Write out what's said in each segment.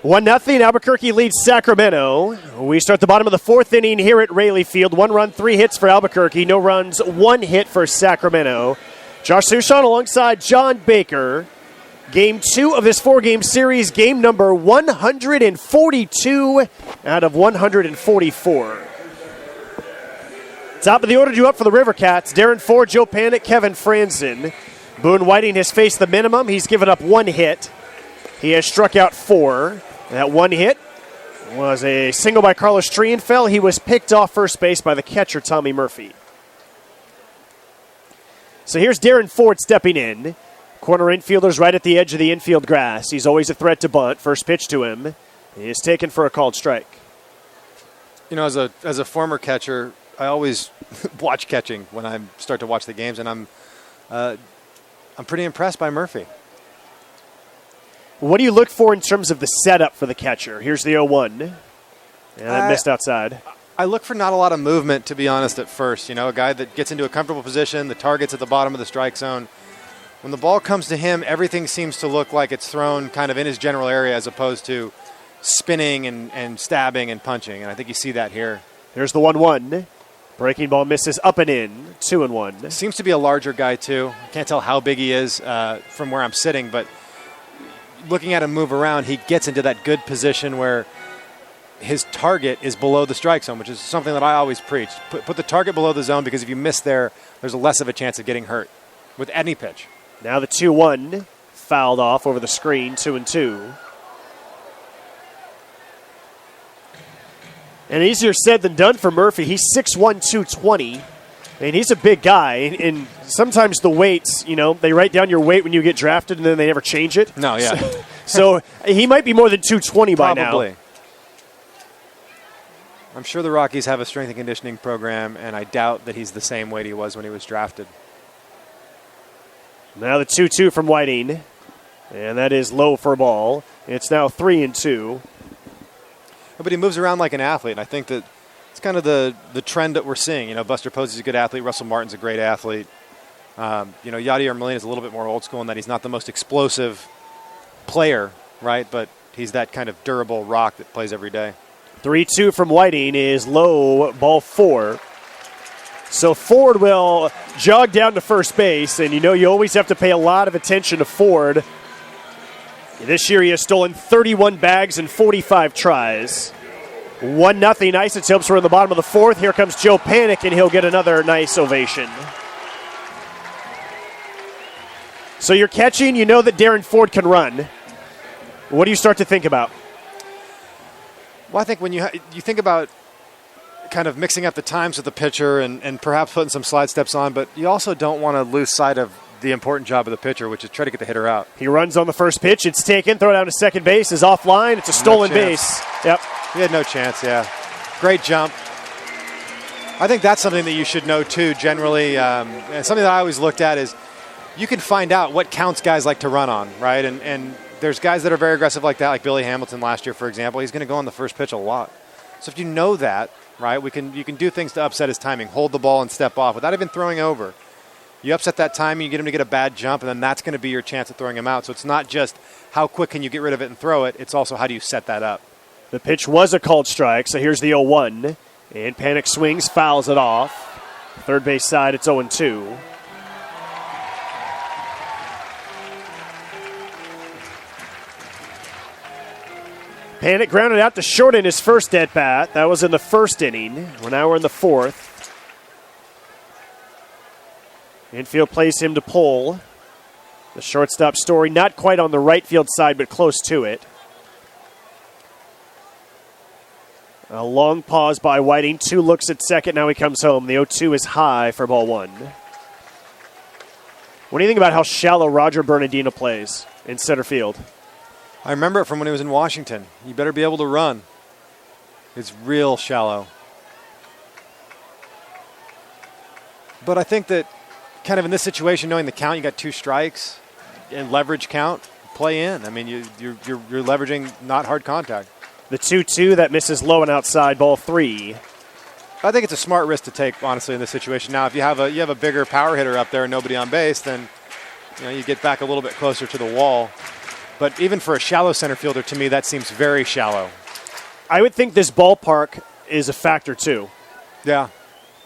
1-0, Albuquerque leads Sacramento. We start the bottom of the fourth inning here at Raley Field. 1 run, 3 hits for Albuquerque. No runs, 1 hit for Sacramento. Josh Suchon alongside John Baker. Game 2 of this 4-game series, game number 142 out of 144. Top of the order due up for the River Cats. Darren Ford, Joe Panik, Kevin Franzen. Boone Whiting has faced the minimum. He's given up 1 hit. He has struck out 4. That 1 hit was a single by Carlos Trienfeld. He was picked off first base by the catcher, Tommy Murphy. So here's Darren Ford stepping in. Corner infielder's right at the edge of the infield grass. He's always a threat to bunt. First pitch to him is taken for a called strike. You know, as a former catcher, I always watch catching when I start to watch the games, and I'm pretty impressed by Murphy. What do you look for in terms of the setup for the catcher? Here's the 0-1. And that missed outside. I look for not a lot of movement, to be honest, at first. You know, a guy that gets into a comfortable position, the target's at the bottom of the strike zone. When the ball comes to him, everything seems to look like it's thrown kind of in his general area as opposed to spinning and stabbing and punching. And I think you see that here. Here's the 1-1. Breaking ball misses up and in. 2-1. Seems to be a larger guy, too. I can't tell how big he is from where I'm sitting, but looking at him move around, he gets into that good position where his target is below the strike zone, which is something that I always preach. Put the target below the zone, because if you miss there, there's less of a chance of getting hurt with any pitch. Now the 2-1 fouled off over the screen, 2-2. And easier said than done for Murphy. He's 6'1", 220. And he's a big guy. And sometimes the weights, you know, they write down your weight when you get drafted and then they never change it. No, yeah. So he might be more than 220 by now. Probably. I'm sure the Rockies have a strength and conditioning program, and I doubt that he's the same weight he was when he was drafted. Now the 2-2 from Whiting. And that is low for a ball. It's now 3-2. But he moves around like an athlete, and I think that it's kind of the trend that we're seeing. You know, Buster Posey's a good athlete. Russell Martin's a great athlete. You know, Yadier Molina is a little bit more old school in that he's not the most explosive player, right? But he's that kind of durable rock that plays every day. 3-2 from Whiting is low, ball 4. So Ford will jog down to first base, and you know you always have to pay a lot of attention to Ford. This year he has stolen 31 bags and 45 tries. 1-0 Isotopes. We're in the bottom of the fourth. Here comes Joe Panik, and he'll get another nice ovation. So you're catching, you know that Darren Ford can run. What do you start to think about? Well, I think when you think about kind of mixing up the times with the pitcher and perhaps putting some slide steps on, but you also don't want to lose sight of the important job of the pitcher, which is try to get the hitter out. He runs on the first pitch. It's taken. Throw down to second base. Is offline. It's a stolen base. Yep. He had no chance, yeah. Great jump. I think that's something that you should know, too, generally. And something that I always looked at is you can find out what counts guys like to run on, right? And there's guys that are very aggressive like that, like Billy Hamilton last year, for example. He's going to go on the first pitch a lot. So if you know that, right, you can do things to upset his timing. Hold the ball and step off without even throwing over. You upset that timing, you get him to get a bad jump, and then that's going to be your chance of throwing him out. So it's not just how quick can you get rid of it and throw it. It's also how do you set that up. The pitch was a called strike, so here's the 0-1. And Panik swings, fouls it off. Third base side, it's 0-2. Panik grounded out to short in his first at-bat. That was in the first inning. Well, now we're in the fourth. Infield plays him to pull. The shortstop Story not quite on the right field side, but close to it. A long pause by Whiting. 2 looks at second. Now he comes home. The 0-2 is high for ball 1. What do you think about how shallow Roger Bernardino plays in center field? I remember it from when he was in Washington. You better be able to run. It's real shallow. But I think that kind of in this situation, knowing the count, you got 2 strikes and leverage count, play in. I mean, you're leveraging not hard contact. The 2-2 that misses low and outside, ball 3. I think it's a smart risk to take, honestly, in this situation. Now, if you have a bigger power hitter up there and nobody on base, then you get back a little bit closer to the wall. But even for a shallow center fielder, to me, that seems very shallow. I would think this ballpark is a factor, too. Yeah.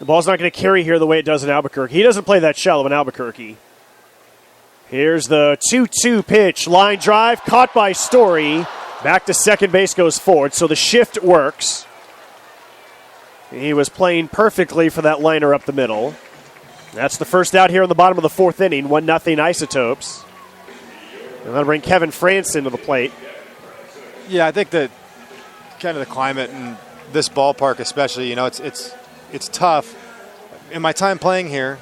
The ball's not going to carry here the way it does in Albuquerque. He doesn't play that shallow in Albuquerque. Here's the 2-2 pitch. Line drive, caught by Story. Back to second base goes Ford, so the shift works. He was playing perfectly for that liner up the middle. That's the first out here in the bottom of the fourth inning. 1-0 Isotopes. And that'll bring Kevin Franson to the plate. Yeah, I think that kind of the climate in this ballpark especially, it's tough. In my time playing here,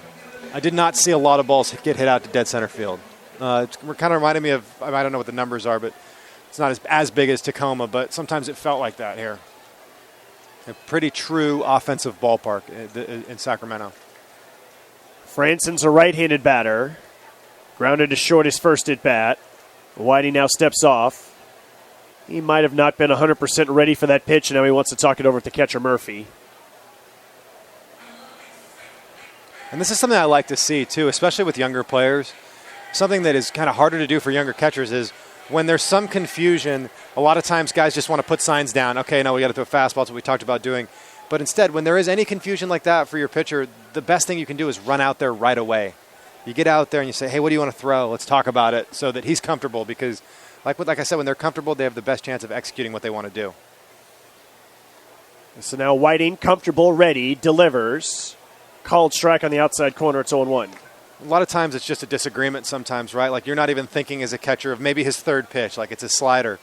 I did not see a lot of balls get hit out to dead center field. It's kind of reminded me of, I don't know what the numbers are, but it's not as big as Tacoma, but sometimes it felt like that here. A pretty true offensive ballpark in Sacramento. Franson's a right-handed batter. Grounded to short his first at bat. Whiting now steps off. He might have not been 100% ready for that pitch, and now he wants to talk it over to catcher Murphy. And this is something I like to see, too, especially with younger players. Something that is kind of harder to do for younger catchers is when there's some confusion, a lot of times guys just want to put signs down. Okay, no, we got to throw fastballs, what we talked about doing. But instead, when there is any confusion like that for your pitcher, the best thing you can do is run out there right away. You get out there and you say, hey, what do you want to throw? Let's talk about it so that he's comfortable because, like I said, when they're comfortable, they have the best chance of executing what they want to do. So now Whiting, comfortable, ready, delivers. Called strike on the outside corner. It's 0-1. A lot of times it's just a disagreement sometimes, right? Like you're not even thinking as a catcher of maybe his third pitch, like it's a slider.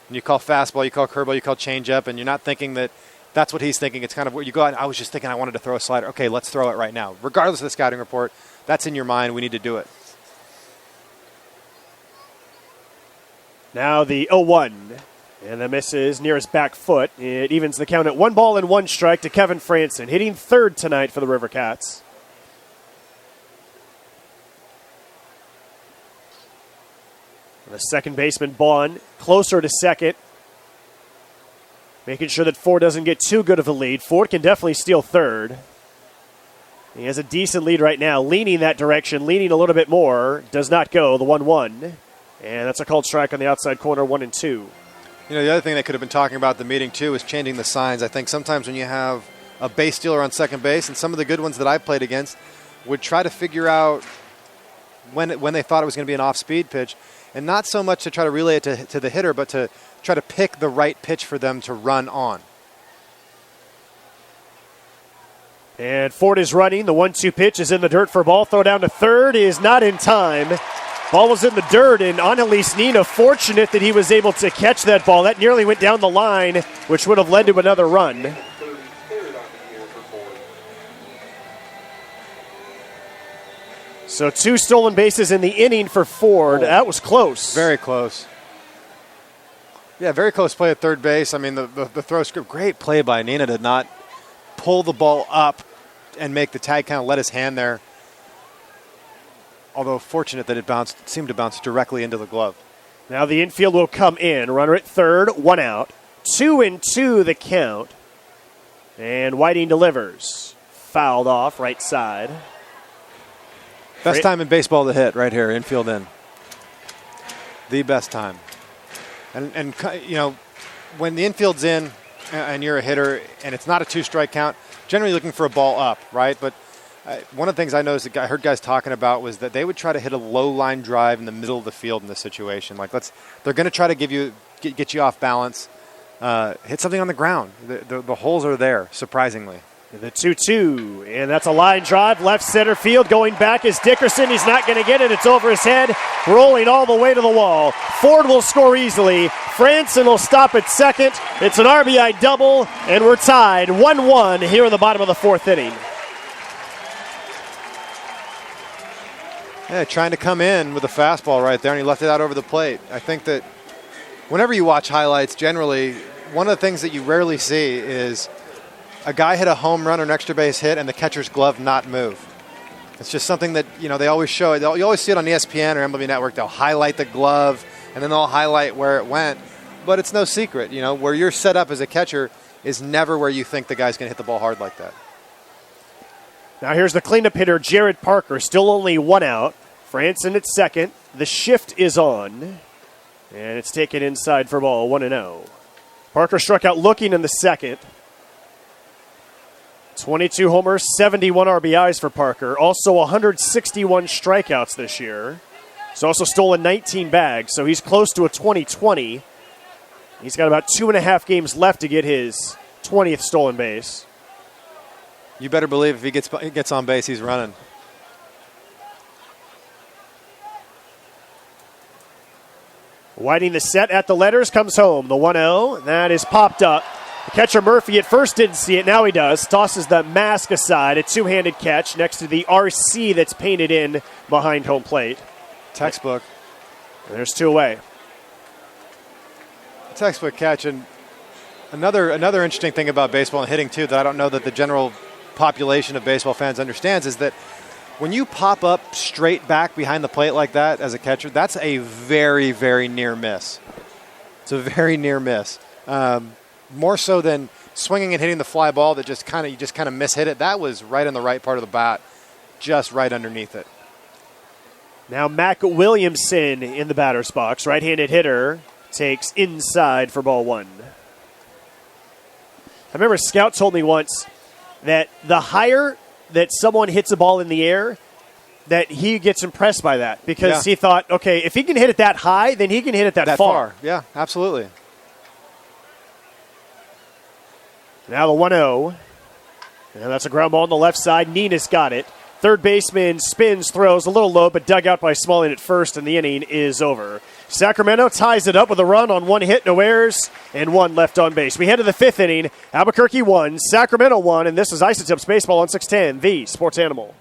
And you call fastball, you call curveball, you call changeup, and you're not thinking that that's what he's thinking. It's kind of where you go out, I was just thinking I wanted to throw a slider. Okay, let's throw it right now. Regardless of the scouting report, that's in your mind. We need to do it. Now the 0-1. And the miss is near his back foot. It evens the count at 1-1 to Kevin Franson, hitting third tonight for the River Cats. The second baseman, Bond, closer to second. Making sure that Ford doesn't get too good of a lead. Ford can definitely steal third. He has a decent lead right now, leaning that direction, leaning a little bit more. Does not go, the 1-1. And that's a called strike on the outside corner, 1-2. The other thing they could have been talking about at the meeting, too, is changing the signs. I think sometimes when you have a base stealer on second base, and some of the good ones that I've played against would try to figure out when they thought it was going to be an off-speed pitch, and not so much to try to relay it to the hitter, but to try to pick the right pitch for them to run on. And Ford is running. The 1-2 pitch is in the dirt for a ball. Throw down to third is not in time. Ball was in the dirt, and Analyst Nina fortunate that he was able to catch that ball. That nearly went down the line, which would have led to another run. So 2 stolen bases in the inning for Ford. That was close. Very close. Yeah, very close play at third base. I mean, the throw script, great play by Nina to not pull the ball up and make the tag kind of let his hand there. Although fortunate that it seemed to bounce directly into the glove. Now the infield will come in. Runner at third, 1 out. 2-2 the count. And Whiting delivers. Fouled off, right side. Best time in baseball to hit right here, infield in. The best time. And when the infield's in and you're a hitter and it's not a 2-strike count, generally looking for a ball up, right? But one of the things I noticed that I heard guys talking about was that they would try to hit a low line drive in the middle of the field in this situation. Like they're going to try to get you off balance, hit something on the ground. The holes are there, surprisingly. The 2-2, and that's a line drive, left center field. Going back is Dickerson. He's not going to get it. It's over his head, rolling all the way to the wall. Ford will score easily. Franson will stop at second. It's an RBI double, and we're tied 1-1 here in the bottom of the fourth inning. Yeah, trying to come in with a fastball right there, and he left it out over the plate. I think that whenever you watch highlights, generally, one of the things that you rarely see is a guy hit a home run or an extra base hit and the catcher's glove not move. It's just something that, they always show. You always see it on ESPN or MLB Network. They'll highlight the glove, and then they'll highlight where it went. But it's no secret, where you're set up as a catcher is never where you think the guy's going to hit the ball hard like that. Now here's the cleanup hitter, Jared Parker. Still only 1 out. Franson at second. The shift is on. And it's taken inside for ball 1-0. Parker struck out looking in the second. 22 homers, 71 RBIs for Parker. Also 161 strikeouts this year. He's also stolen 19 bags, so he's close to a 20-20. He's got about 2.5 games left to get his 20th stolen base. You better believe if he gets on base, he's running. Whiting the set at the letters, comes home. The 1-0, that is popped up. The catcher Murphy at first didn't see it, now he does. Tosses the mask aside, a two-handed catch next to the RC that's painted in behind home plate. Textbook. And there's 2 away. Textbook catch. And another interesting thing about baseball and hitting, too, that I don't know that the general population of baseball fans understands, is that when you pop up straight back behind the plate like that as a catcher, that's a very, very near miss. It's a very near miss. More so than swinging and hitting the fly ball that you just kind of mishit it. That was right on the right part of the bat, just right underneath it. Now Mac Williamson in the batter's box. Right-handed hitter takes inside for ball 1. I remember a scout told me once that the higher that someone hits a ball in the air, that he gets impressed by that. Because he thought, okay, if he can hit it that high, then he can hit it that far. Yeah, absolutely. Now the 1-0. And that's a ground ball on the left side. Nina's got it. Third baseman spins, throws a little low, but dug out by Smalling at first, and the inning is over. Sacramento ties it up with a run on 1 hit, no errors, and 1 left on base. We head to the 5th inning. Albuquerque 1, Sacramento 1, and this is Isotopes Baseball on 610, the Sports Animal.